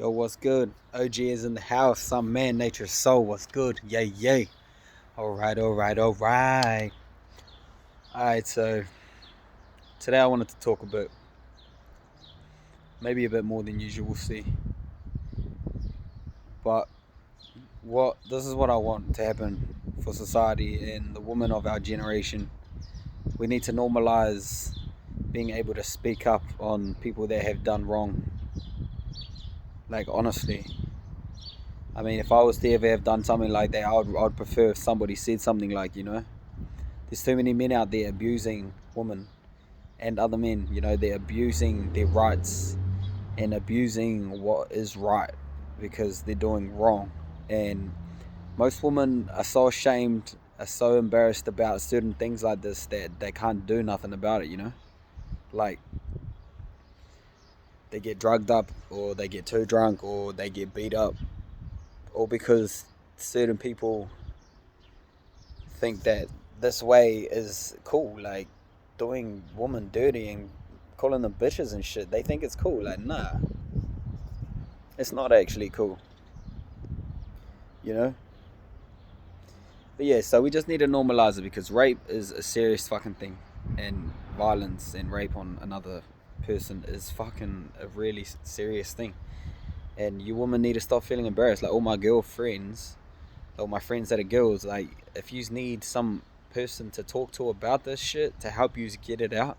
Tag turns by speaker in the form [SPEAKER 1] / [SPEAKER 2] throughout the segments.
[SPEAKER 1] Yo, what's good? OG is in the house. Some man, nature's soul. What's good? Yay, yay. Alright, alright, alright. Alright, so today I wanted to talk a bit, maybe a bit more than usual, we'll see. But this is what I want to happen for society and the women of our generation. We need to normalize being able to speak up on people that have done wrong. Like, honestly. I mean, if I was to ever have done something like that, I'd prefer if somebody said something like, there's too many men out there abusing women and other men, they're abusing their rights and abusing what is right because they're doing wrong. And most women are so ashamed, are so embarrassed about certain things like this that they can't do nothing about it, Like, they get drugged up, or they get too drunk, or they get beat up, or because certain people think that this way is cool, like doing women dirty and calling them bitches and shit. They think it's cool. Like, nah, it's not actually cool, But yeah, so we just need to normalize it because rape is a serious fucking thing, and violence and rape on another person is fucking a really serious thing. And you women need to stop feeling embarrassed. Like, all my girlfriends, or my friends that are girls, like, if you need some person to talk to about this shit to help you get it out,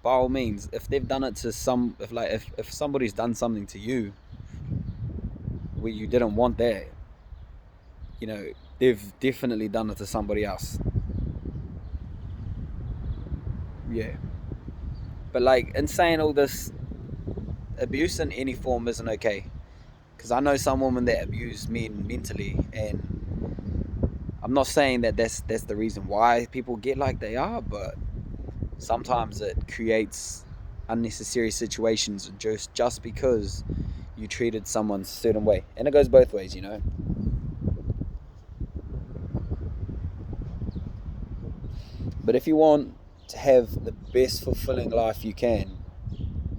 [SPEAKER 1] by all means. If they've done it to if somebody's done something to you where you didn't want that, they've definitely done it to somebody else. Yeah. But like, in saying all this, abuse in any form isn't okay. Because I know some women that abuse men mentally, and I'm not saying that that's the reason why people get like they are, but sometimes it creates unnecessary situations just because you treated someone a certain way. And it goes both ways, But if you want to have the best fulfilling life you can,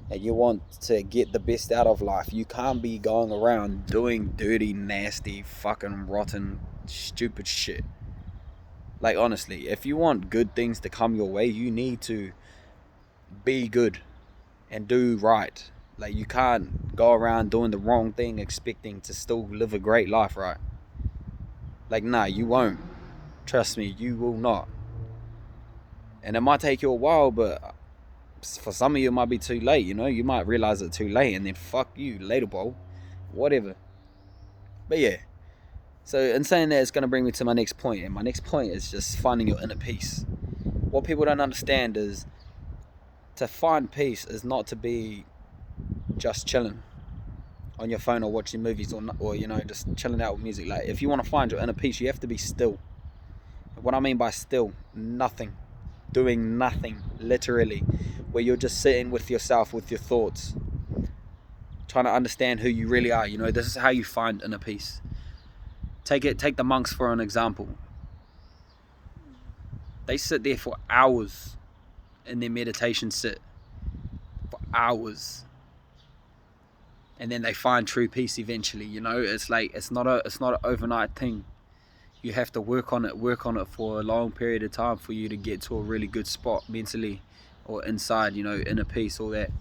[SPEAKER 1] and you want to get the best out of life, you can't be going around doing dirty, nasty, fucking rotten, stupid shit. Like, honestly, if you want good things to come your way, you need to be good and do right. Like, you can't go around doing the wrong thing expecting to still live a great life, right? Like, nah, you won't. Trust me, you will not. And it might take you a while, but for some of you it might be too late, You might realize it too late, and then fuck you, later, bro. Whatever. But yeah. So in saying that, it's going to bring me to my next point. And my next point is just finding your inner peace. What people don't understand is to find peace is not to be just chilling on your phone or watching movies, or just chilling out with music. Like, if you want to find your inner peace, you have to be still. What I mean by still, nothing. Doing nothing, literally. Where you're just sitting with yourself, with your thoughts, trying to understand who you really are. This is how you find inner peace. Take the monks for an example. They sit there for hours in their meditation sit. For hours. And then they find true peace eventually, It's like, it's not an overnight thing. You have to work on it for a long period of time for you to get to a really good spot mentally or inside, inner peace, all that.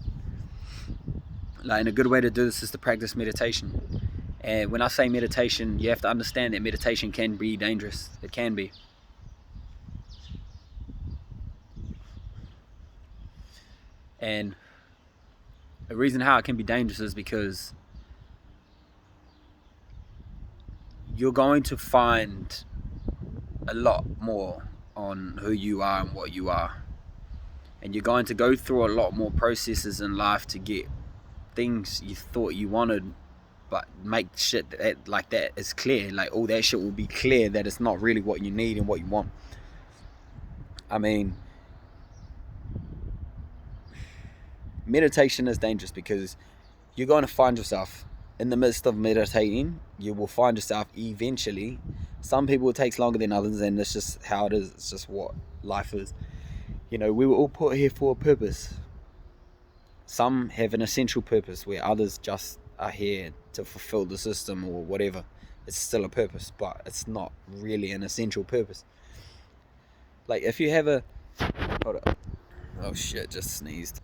[SPEAKER 1] Like, and a good way to do this is to practice meditation. And when I say meditation, you have to understand that meditation can be dangerous. It can be. And the reason how it can be dangerous is because you're going to find a lot more on who you are and what you are. And you're going to go through a lot more processes in life to get things you thought you wanted, but make shit like that is clear. Like, all that shit will be clear that it's not really what you need and what you want. I mean, meditation is dangerous because you're going to find yourself in the midst of meditating. You will find yourself eventually. Some people it takes longer than others, and it's just how it is. It's just what life is. We were all put here for a purpose. Some have an essential purpose where others just are here to fulfill the system or whatever. It's still a purpose, but it's not really an essential purpose. Like if you have a, hold up, oh shit, just sneezed.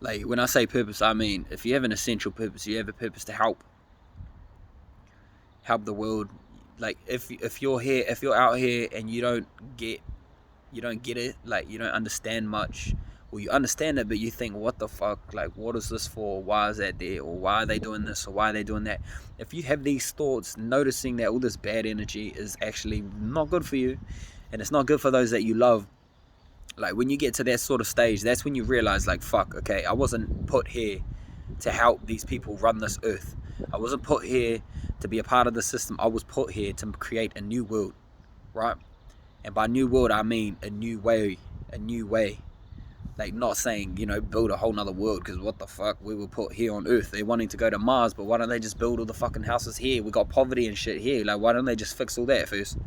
[SPEAKER 1] Like when I say purpose, I mean if you have an essential purpose, you have a purpose to help the world. Like if you're here, if you're out here and you don't get it, like you don't understand much, or you understand it but you think, what the fuck, like what is this for, why is that there, or why are they doing this, or why are they doing that? If you have these thoughts, noticing that all this bad energy is actually not good for you, and it's not good for those that you love, like when you get to that sort of stage, that's when you realize, like, fuck, okay, I wasn't put here to help these people run this earth. I wasn't put here to be a part of the system. I was put here to create a new world, right? And by new world, I mean a new way. Like not saying, build a whole nother world, because what the fuck, we were put here on Earth. They're wanting to go to Mars, but why don't they just build all the fucking houses here? We got poverty and shit here. Like, why don't they just fix all that first?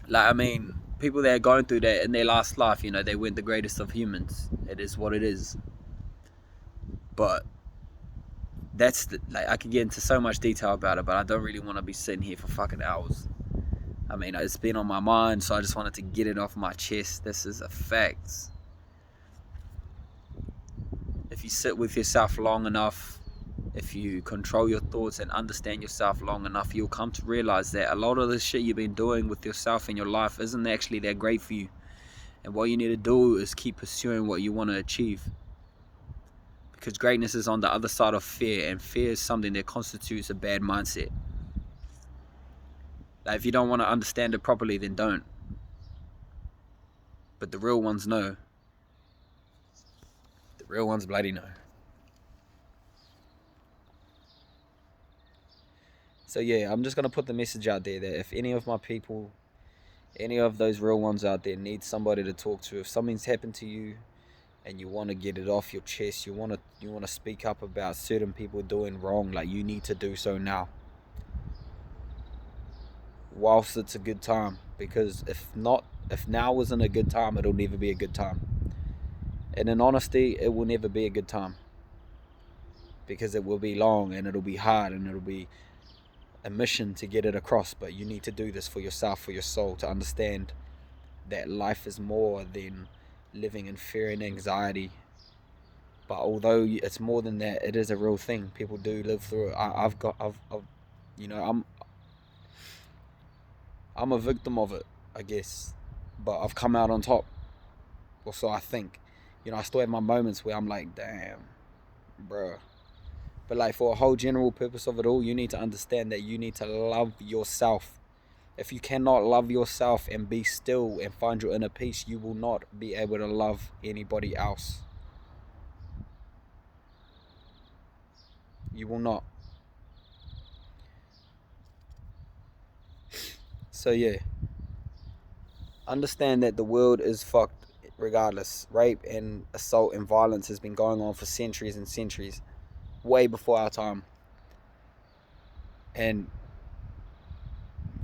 [SPEAKER 1] Like, I mean, people that are going through that in their last life, they weren't the greatest of humans. It is what it is. But that's like, I could get into so much detail about it, but I don't really want to be sitting here for fucking hours. I mean, it's been on my mind, so I just wanted to get it off my chest. This is a fact. If you sit with yourself long enough, if you control your thoughts and understand yourself long enough, you'll come to realize that a lot of the shit you've been doing with yourself in your life isn't actually that great for you. And what you need to do is keep pursuing what you want to achieve. Because greatness is on the other side of fear, and fear is something that constitutes a bad mindset. Like, if you don't want to understand it properly, then don't. But the real ones know. The real ones bloody know. So yeah, I'm just going to put the message out there that if any of my people, any of those real ones out there need somebody to talk to, if something's happened to you and you want to get it off your chest, you want to speak up about certain people doing wrong, like, you need to do so now. Whilst it's a good time, because if now isn't a good time, it'll never be a good time. And in honesty, it will never be a good time, because it will be long and it'll be hard and it'll be a mission to get it across. But you need to do this for yourself, for your soul, to understand that life is more than living in fear and anxiety. But although it's more than that, it is a real thing. People do live through it. I'm a victim of it, I guess, but I've come out on top, or so I think. I still have my moments where I'm like, damn, bruh. But like, for a whole general purpose of it all, you need to understand that you need to love yourself. If you cannot love yourself and be still and find your inner peace, you will not be able to love anybody else. You will not. So yeah, understand that the world is fucked regardless. Rape and assault and violence has been going on for centuries and centuries, way before our time. And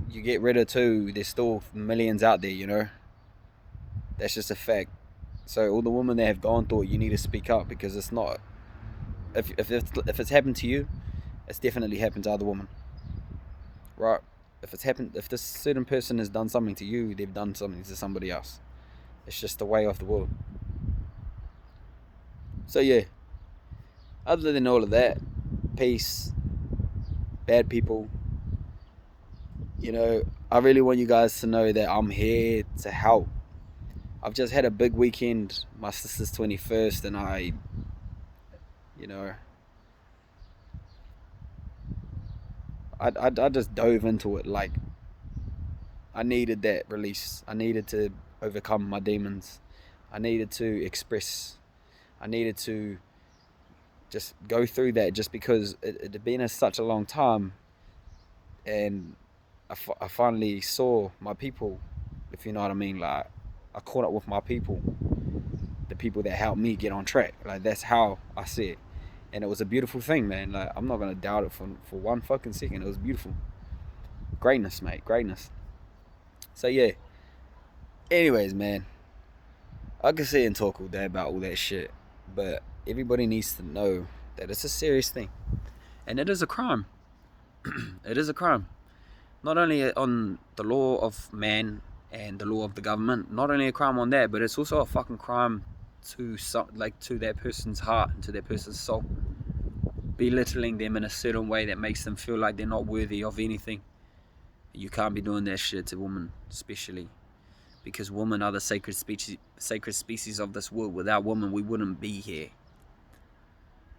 [SPEAKER 1] you get rid of two, there's still millions out there, That's just a fact. So all the women that have gone through it, you need to speak up, because it's not, if it's happened to you, it's definitely happened to other women, right? If this certain person has done something to you, they've done something to somebody else. It's just the way of the world. So yeah, other than all of that, peace, bad people, I really want you guys to know that I'm here to help. I've just had a big weekend, my sister's 21st, and I just dove into it. Like, I needed that release. I needed to overcome my demons. I needed to express. I needed to just go through that, just because it had been such a long time, and I finally saw my people, if you know what I mean. Like, I caught up with my people, the people that helped me get on track. Like, that's how I see it. And it was a beautiful thing, man. Like, I'm not gonna doubt it for one fucking second. It was beautiful. Greatness, mate. Greatness. So yeah. Anyways, man, I could sit and talk all day about all that shit, but everybody needs to know That it's a serious thing. And it is a crime. It is a crime. Not only on the law of man and the law of the government, not only a crime on that, but it's also a fucking crime to to that person's heart and to that person's soul. Belittling them in a certain way that makes them feel like they're not worthy of anything. You can't be doing that shit to women, especially because women are the sacred species of this world. Without women, we wouldn't be here.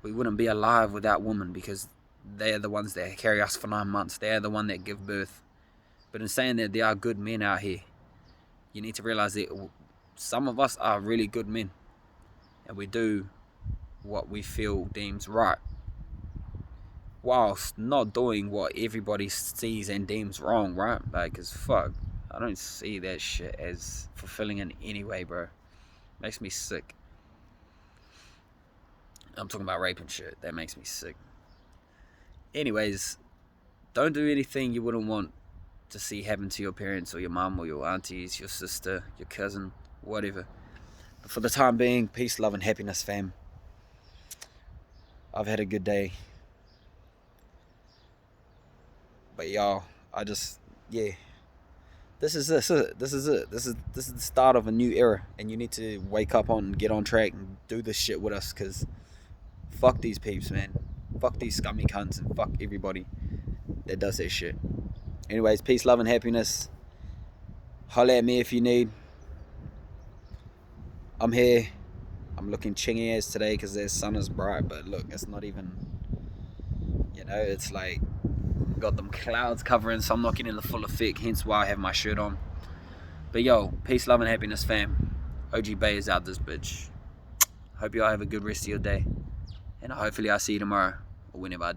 [SPEAKER 1] We wouldn't be alive without women, because they're the ones that carry us for 9 months. They're the one that give birth. But in saying that, there are good men out here. You need to realize that some of us are really good men, and we do what we feel deems right, whilst not doing what everybody sees and deems wrong, right? Like, cause fuck, I don't see that shit as fulfilling in any way, bro. Makes me sick. I'm talking about rape and shit. That makes me sick. Anyways, don't do anything you wouldn't want to see happen to your parents or your mum or your aunties, your sister, your cousin, whatever. But for the time being, peace, love, and happiness, fam. I've had a good day. But y'all, this is it. This is the start of a new era, and you need to wake up and get on track and do this shit with us, cause fuck these peeps, man. Fuck these scummy cunts, and fuck everybody that does that shit. Anyways, peace, love, and happiness. Holla at me if you need. I'm here. I'm looking chingy as today because the sun is bright, but look, it's not even, it's like got them clouds covering, so I'm not getting the full effect, hence why I have my shirt on. But yo, peace, love, and happiness, fam. OG Bay is out this bitch. Hope y'all have a good rest of your day, and hopefully I'll see you tomorrow or whenever I do.